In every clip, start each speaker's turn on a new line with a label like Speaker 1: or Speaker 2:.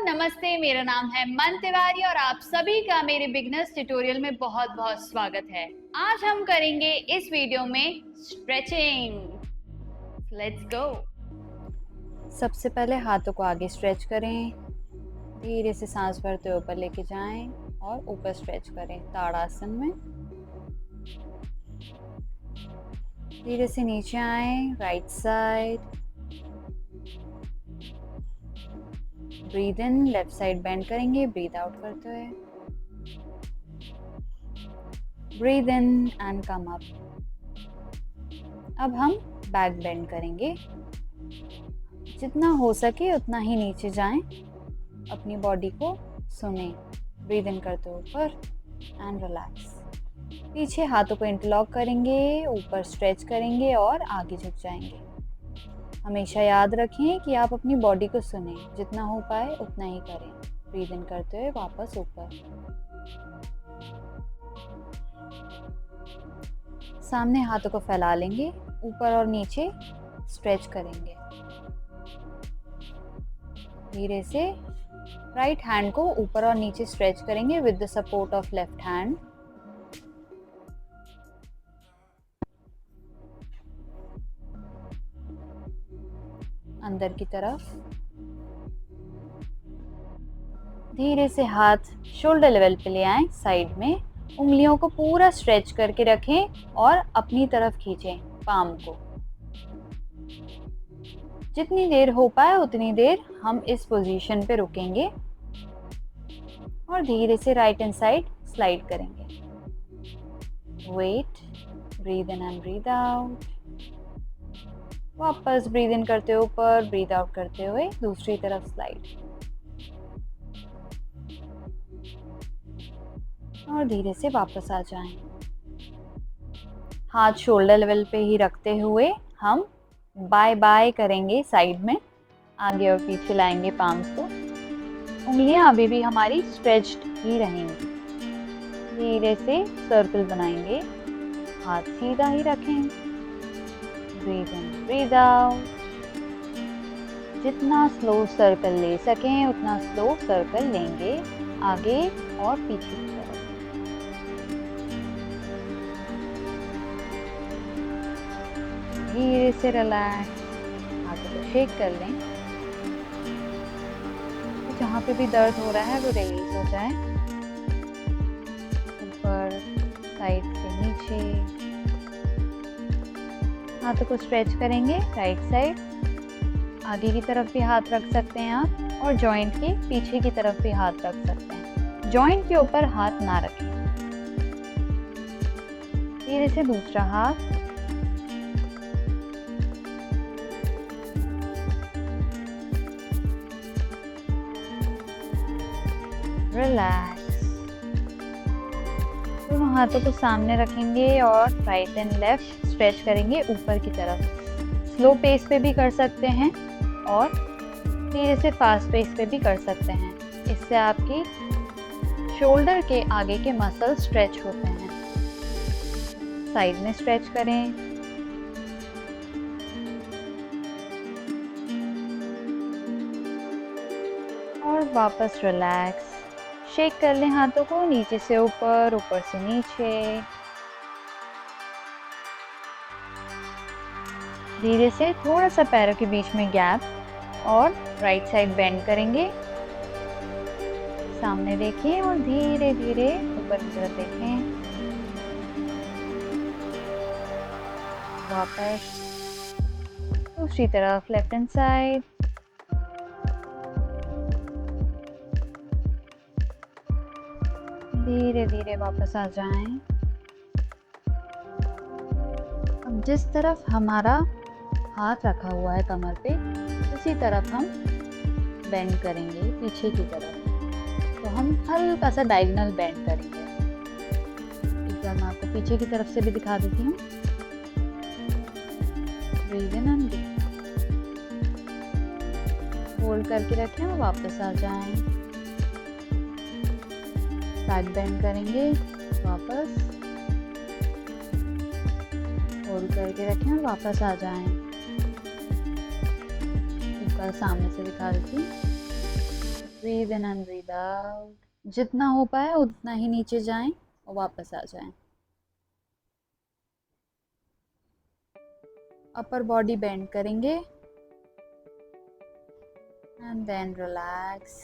Speaker 1: नमस्ते। मेरा नाम है मन तिवारी और आप सभी का मेरे बिगनर्स ट्यूटोरियल में बहुत बहुत स्वागत है। आज हम करेंगे इस वीडियो में स्ट्रेचिंग। Let's go.
Speaker 2: सबसे पहले हाथों को आगे स्ट्रेच करें, धीरे से सांस भरते ऊपर लेके जाएं और ऊपर स्ट्रेच करें ताड़ासन में। धीरे से नीचे आएं, right side, breathe in, left side bend करेंगे, ब्रीद आउट करते हुए, breathe in and come up. अब हम बैक बेंड करेंगे, जितना हो सके उतना ही नीचे जाएं, अपनी बॉडी को सुने, ब्रीद इन करते हुए ऊपर एंड रिलैक्स। पीछे हाथों को इंटरलॉक करेंगे, ऊपर स्ट्रेच करेंगे और आगे झुक जाएंगे। हमेशा याद रखें कि आप अपनी बॉडी को सुने, जितना हो पाए उतना ही करें। ब्रीद इन करते हुए वापस ऊपर। सामने हाथों को फैला लेंगे, ऊपर और नीचे स्ट्रेच करेंगे। धीरे से राइट हैंड को ऊपर और नीचे स्ट्रेच करेंगे with the support of left hand. अंदर की तरफ धीरे से हाथ शोल्डर लेवल पे ले आएं, साइड में उंगलियों को पूरा स्ट्रेच करके रखें और अपनी तरफ खींचें पाम को। जितनी देर हो पाए उतनी देर हम इस पोजीशन पे रुकेंगे और धीरे से राइट हैंड साइड स्लाइड करेंगे। Wait, breathe in and breathe out. वापस ब्रीद इन करते हुए ऊपर, ब्रीद आउट करते हुए दूसरी तरफ स्लाइड और धीरे से वापस आ जाएं। हाथ शोल्डर लेवल पे ही रखते हुए हम बाय बाय करेंगे, साइड में आगे और पीछे लाएंगे पाम्स को। उंगलियां अभी भी हमारी स्ट्रेच्ड ही रहेंगी। धीरे से सर्कल बनाएंगे, हाथ सीधा ही रखें, ब्रीद इन ब्रीद आउट। जितना स्लो सर्कल ले सकें उतना स्लो सर्कल लेंगे, आगे और पीछे की तरफ। धीरे से रिलैक्स, हाथों को शेक कर लें, जहाँ पे भी दर्द हो रहा है वो रिलीज हो जाए। ऊपर, साइड से नीचे, हाथों को स्ट्रेच करेंगे राइट साइड। आगे की तरफ भी हाथ रख सकते हैं आप और जॉइंट के पीछे की तरफ भी हाथ रख सकते हैं। जॉइंट के ऊपर हाथ ना रखें। धीरे से दूसरा हाथ, रिलैक्स। दोनों हाथों को सामने रखेंगे और राइट एंड लेफ्ट स्ट्रेच करेंगे ऊपर की तरफ। स्लो पेस पे भी कर सकते हैं और धीरे से फास्ट पेस पे भी कर सकते हैं। इससे आपकी शोल्डर के आगे के मसल स्ट्रेच होते हैं। साइड में स्ट्रेच करें, और वापस रिलैक्स। शेक कर लें हाथों को, नीचे से ऊपर, ऊपर से नीचे। धीरे से थोड़ा सा पैरों के बीच में गैप और राइट साइड बेंड करेंगे। सामने देखें और धीरे धीरे ऊपर की तरफ देखें। वापस दूसरी तरफ, लेफ्ट हैंड साइड। धीरे धीरे वापस आ जाएं। अब जिस तरफ हमारा हाथ रखा हुआ है कमर पे, उसी तरफ हम बेंड करेंगे पीछे की तरफ। तो हम हल्का सा डायगोनल बेंड करेंगे। एक बार मैं आपको पीछे की तरफ से भी दिखा देती हूँ। ब्रीद इन एंड होल्ड करके रखें और वापस आ जाएं। साइड बेंड करेंगे, वापस होल्ड करके रखें और वापस आ जाएं। एक बार सामने से दिखा देती हूँ। Breathe in and breathe out. जितना हो पाए उतना ही नीचे जाएं और वापस आ जाएं। अपर बॉडी बेंड करेंगे एंड देन रिलैक्स।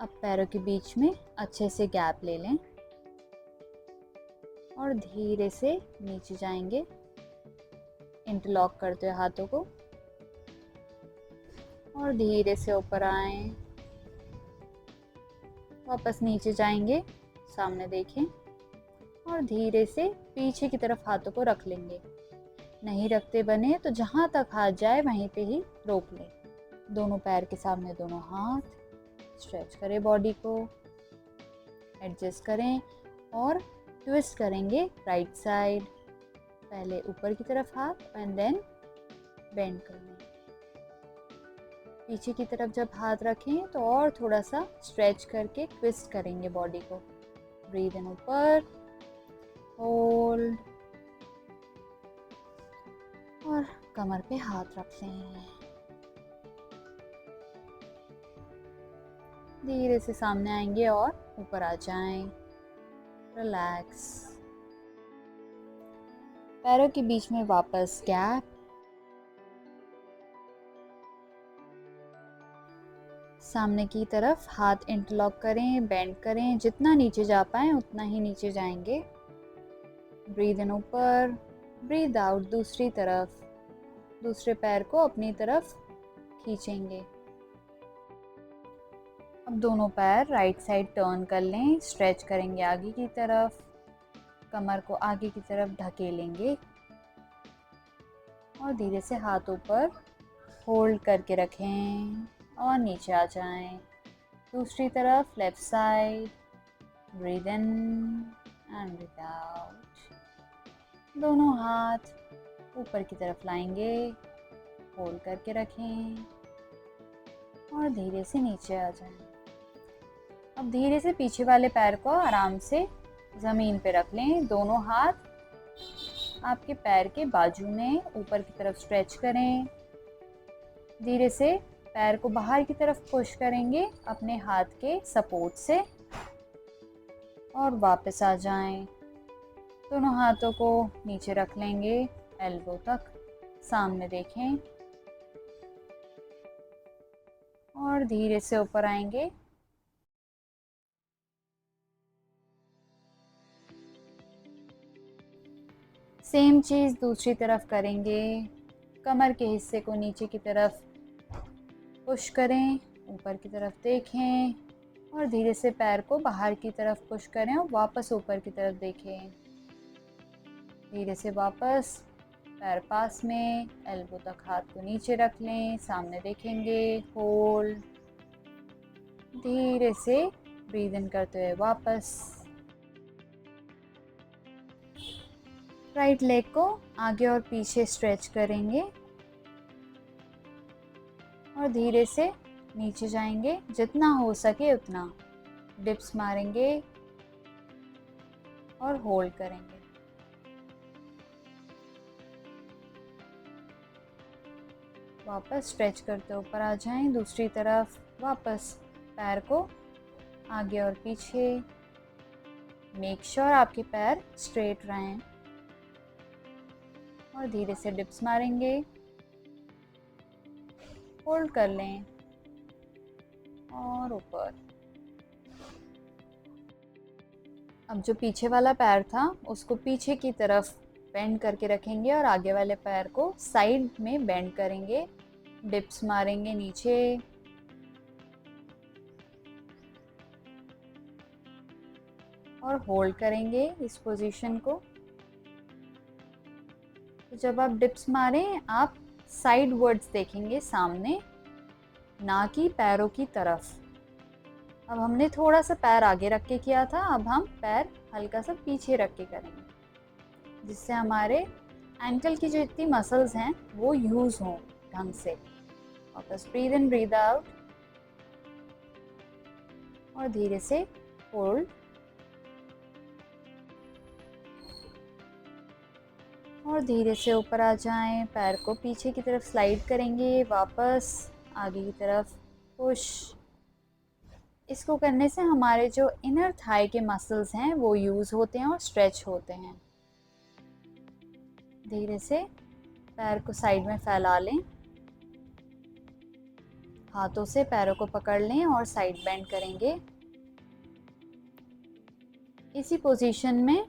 Speaker 2: अब पैरों के बीच में अच्छे से गैप ले लें और धीरे से नीचे जाएंगे, इंटरलॉक करते हुए हाथों को, और धीरे से ऊपर आए, वापस नीचे जाएंगे, सामने देखें और धीरे से पीछे की तरफ हाथों को रख लेंगे। नहीं रखते बने तो जहाँ तक हाथ जाए वहीं पे ही रोक लें। दोनों पैर के सामने दोनों हाथ, स्ट्रेच करें बॉडी को, एडजस्ट करें और ट्विस्ट करेंगे राइट साइड। पहले ऊपर की तरफ हाथ एंड देन बेंड करना। पीछे की तरफ जब हाथ रखें तो और थोड़ा सा स्ट्रेच करके ट्विस्ट करेंगे बॉडी को। ब्रीद इन ऊपर, होल्ड और कमर पे हाथ रख लें। धीरे से सामने आएंगे और ऊपर आ जाएं। रिलैक्स। पैरों के बीच में वापस गैप। सामने की तरफ हाथ इंटरलॉक करें, बेंड करें, जितना नीचे जा पाए उतना ही नीचे जाएंगे। ब्रीद इन ऊपर, ब्रीद आउट दूसरी तरफ। दूसरे पैर को अपनी तरफ खींचेंगे। अब दोनों पैर राइट साइड टर्न कर लें, स्ट्रेच करेंगे आगे की तरफ, कमर को आगे की तरफ ढकेलेंगे और धीरे से हाथ ऊपर होल्ड करके रखें और नीचे आ जाएं। दूसरी तरफ left side, breathe in and breathe out. दोनों हाथ ऊपर की तरफ लाएंगे, होल्ड करके रखें और धीरे से नीचे आ जाएं। अब धीरे से पीछे वाले पैर को आराम से ज़मीन पे रख लें। दोनों हाथ आपके पैर के बाजू में ऊपर की तरफ स्ट्रेच करें। धीरे से पैर को बाहर की तरफ पुश करेंगे अपने हाथ के सपोर्ट से और वापस आ जाएं। दोनों हाथों को नीचे रख लेंगे, एल्बो तक, सामने देखें और धीरे से ऊपर आएंगे। सेम चीज़ दूसरी तरफ करेंगे। कमर के हिस्से को नीचे की तरफ पुश करें, ऊपर की तरफ देखें और धीरे से पैर को बाहर की तरफ पुश करें और वापस ऊपर की तरफ देखें। धीरे से वापस पैर पास में, एल्बो तक हाथ को नीचे रख लें, सामने देखेंगे, होल्ड। धीरे से ब्रीद इन करते हुए वापस। राइट लेग को आगे और पीछे स्ट्रेच करेंगे और धीरे से नीचे जाएंगे, जितना हो सके उतना डिप्स मारेंगे और होल्ड करेंगे। वापस स्ट्रेच करते ऊपर आ जाएं। दूसरी तरफ वापस पैर को आगे और पीछे। मेक श्योर आपके पैर स्ट्रेट रहें और धीरे से डिप्स मारेंगे, होल्ड कर लें और ऊपर। अब जो पीछे वाला पैर था उसको पीछे की तरफ बेंड करके रखेंगे और आगे वाले पैर को साइड में बेंड करेंगे, डिप्स मारेंगे नीचे और होल्ड करेंगे इस पोजीशन को। तो जब आप डिप्स मारें आप साइड वर्ड्स देखेंगे सामने, ना कि पैरों की तरफ। अब हमने थोड़ा सा पैर आगे रख के किया था, अब हम पैर हल्का सा पीछे रख के करेंगे, जिससे हमारे एंकल की जो इतनी मसल्स हैं वो यूज़ हों ढंग से। वापस ब्रीद इन ब्रीद आउट और धीरे से होल्ड और धीरे से ऊपर आ जाएं। पैर को पीछे की तरफ स्लाइड करेंगे, वापस आगे की तरफ पुश। इसको करने से हमारे जो इनर थाई के मसल्स हैं वो यूज़ होते हैं और स्ट्रेच होते हैं। धीरे से पैर को साइड में फैला लें, हाथों से पैरों को पकड़ लें और साइड बेंड करेंगे। इसी पोजीशन में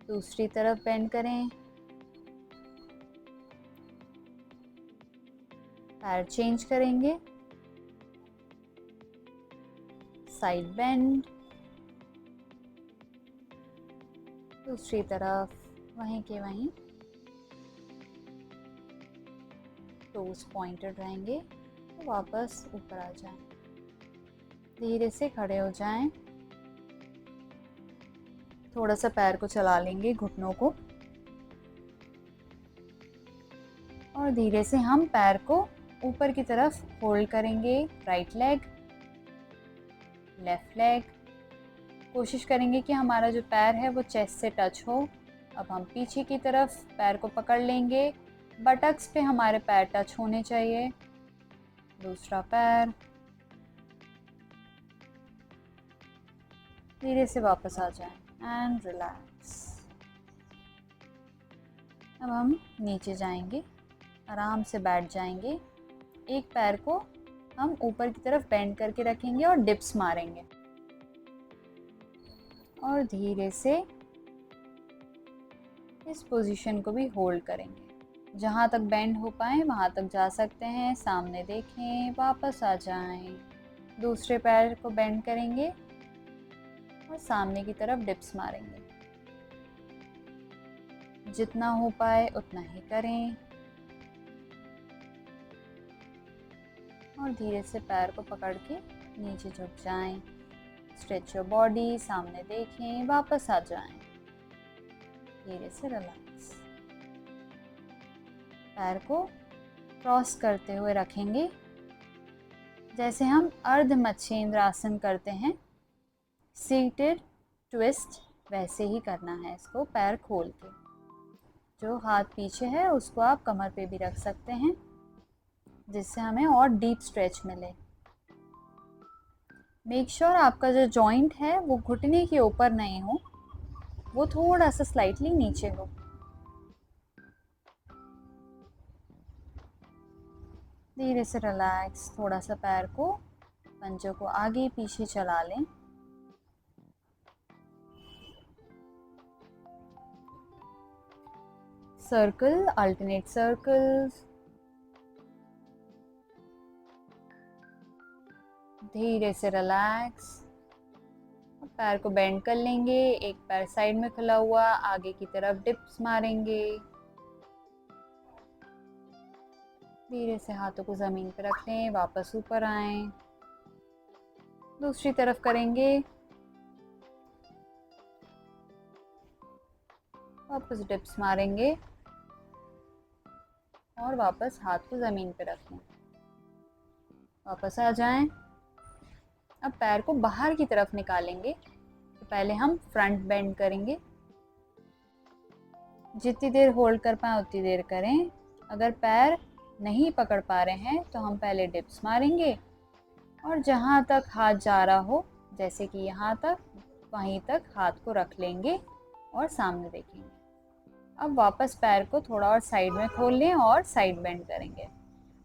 Speaker 2: दूसरी तरफ बेंड करें, पैर चेंज करेंगे, साइड बेंड, दूसरी तरफ वहीं के वहीं, टोस पॉइंटेड रहेंगे। तो वापस ऊपर आ जाएं, धीरे से खड़े हो जाएं, थोड़ा सा पैर को चला लेंगे, घुटनों को, और धीरे से हम पैर को ऊपर की तरफ होल्ड करेंगे। राइट लेग, लेफ्ट लेग, कोशिश करेंगे कि हमारा जो पैर है वो चेस्ट से टच हो। अब हम पीछे की तरफ पैर को पकड़ लेंगे, बटक्स पे हमारे पैर टच होने चाहिए। दूसरा पैर, धीरे से वापस आ जाएं एंड रिलैक्स। अब हम नीचे जाएंगे, आराम से बैठ जाएंगे। एक पैर को हम ऊपर की तरफ बेंड करके रखेंगे और डिप्स मारेंगे, और धीरे से इस पोजीशन को भी होल्ड करेंगे। जहाँ तक बेंड हो पाए वहाँ तक जा सकते हैं। सामने देखें, वापस आ जाएं। दूसरे पैर को बेंड करेंगे और सामने की तरफ डिप्स मारेंगे। जितना हो पाए उतना ही करें, और धीरे से पैर को पकड़ के नीचे झुक जाएं। स्ट्रेच योर बॉडी, सामने देखें, वापस आ जाएं। धीरे से रिलैक्स। पैर को क्रॉस करते हुए रखेंगे, जैसे हम अर्ध मत्स्येंद्र आसन करते हैं, सीटेड ट्विस्ट, वैसे ही करना है इसको। पैर खोल के, जो हाथ पीछे है उसको आप कमर पे भी रख सकते हैं, जिससे हमें और डीप स्ट्रेच मिले। मेक श्योर आपका जो जॉइंट है वो घुटने के ऊपर नहीं हो, वो थोड़ा सा स्लाइटली नीचे हो। धीरे से रिलैक्स, थोड़ा सा पैर को, पंजों को आगे पीछे चला लें। Circle, alternate circles. धीरे से रिलैक्स, पैर को बेंड कर लेंगे। एक पैर साइड में खुला हुआ, आगे की तरफ डिप्स मारेंगे। धीरे से हाथों को जमीन पर रख लें, वापस ऊपर आएं। दूसरी तरफ करेंगे, वापस डिप्स मारेंगे और वापस हाथ को जमीन पर रख लें, वापस आ जाएं। अब पैर को बाहर की तरफ निकालेंगे। तो पहले हम फ्रंट बेंड करेंगे, जितनी देर होल्ड कर पाए उतनी देर करें। अगर पैर नहीं पकड़ पा रहे हैं तो हम पहले डिप्स मारेंगे, और जहाँ तक हाथ जा रहा हो, जैसे कि यहाँ तक, वहीं तक हाथ को रख लेंगे और सामने देखेंगे। अब वापस पैर को थोड़ा और साइड में खोल लें और साइड बेंड करेंगे।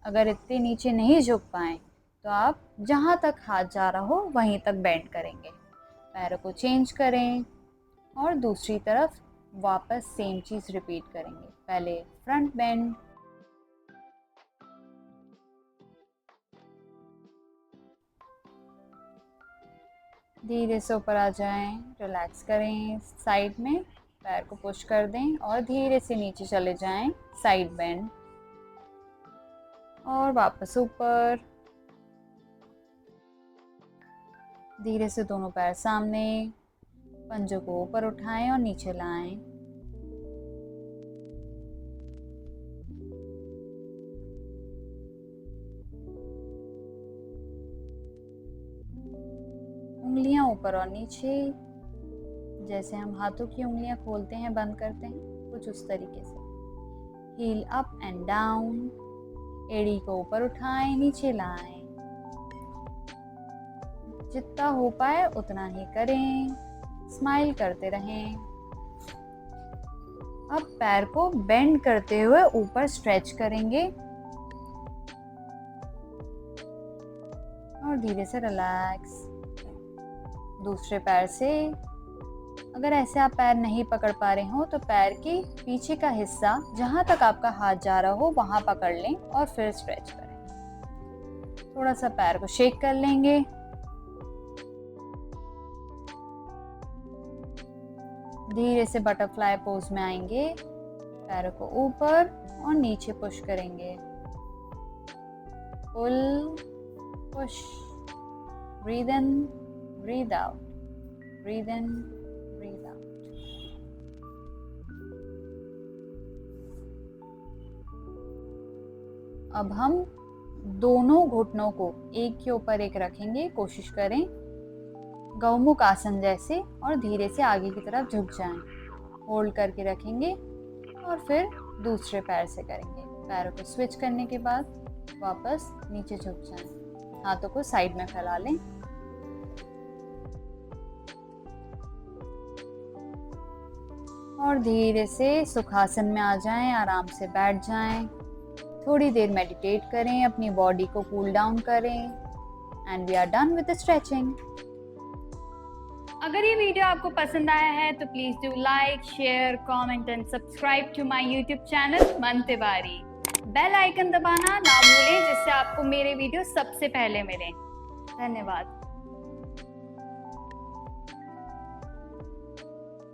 Speaker 2: अगर इतने नीचे नहीं झुक पाएँ तो आप जहाँ तक हाथ जा रहा हो वहीं तक बेंड करेंगे। पैरों को चेंज करें और दूसरी तरफ वापस सेम चीज़ रिपीट करेंगे। पहले फ्रंट बेंड, धीरे से ऊपर आ जाएं, रिलैक्स करें, साइड में पैर को पुश कर दें और धीरे से नीचे चले जाएं, साइड बेंड, और वापस ऊपर। धीरे से दोनों पैर सामने, पंजों को ऊपर उठाएं और नीचे लाएं। उंगलियां ऊपर और नीचे, जैसे हम हाथों की उंगलियां खोलते हैं, बंद करते हैं, कुछ उस तरीके से। हील अप एंड डाउन, एड़ी को ऊपर उठाएं, नीचे लाएं। जितना हो पाए उतना ही करें, स्माइल करते रहें। अब पैर को बेंड करते हुए ऊपर स्ट्रेच करेंगे और धीरे से रिलैक्स। दूसरे पैर से, अगर ऐसे आप पैर नहीं पकड़ पा रहे हो तो पैर के पीछे का हिस्सा जहां तक आपका हाथ जा रहा हो वहां पकड़ लें और फिर स्ट्रेच करें। थोड़ा सा पैर को शेक कर लेंगे। धीरे से बटरफ्लाई पोज में आएंगे, पैरों को ऊपर और नीचे पुश करेंगे। Pull, push, breathe in, breathe out, breathe in, breathe out. अब हम दोनों घुटनों को एक के ऊपर एक रखेंगे। कोशिश करें गौमुख आसन जैसे और धीरे से आगे की तरफ झुक जाएं। होल्ड करके रखेंगे और फिर दूसरे पैर से करेंगे। पैरों को स्विच करने के बाद वापस नीचे झुक जाएं। हाथों को साइड में फैला लें। और धीरे से सुखासन में आ जाएं, आराम से बैठ जाएं। थोड़ी देर मेडिटेट करें, अपनी बॉडी को कूल डाउन करें and we are done with the stretching.
Speaker 1: अगर ये वीडियो आपको पसंद आया है तो please do like, share, comment and subscribe to my YouTube channel Man Tiwari. Bell icon दबाना ना भूलें जिससे आपको मेरे वीडियो सबसे पहले मिलें। धन्यवाद।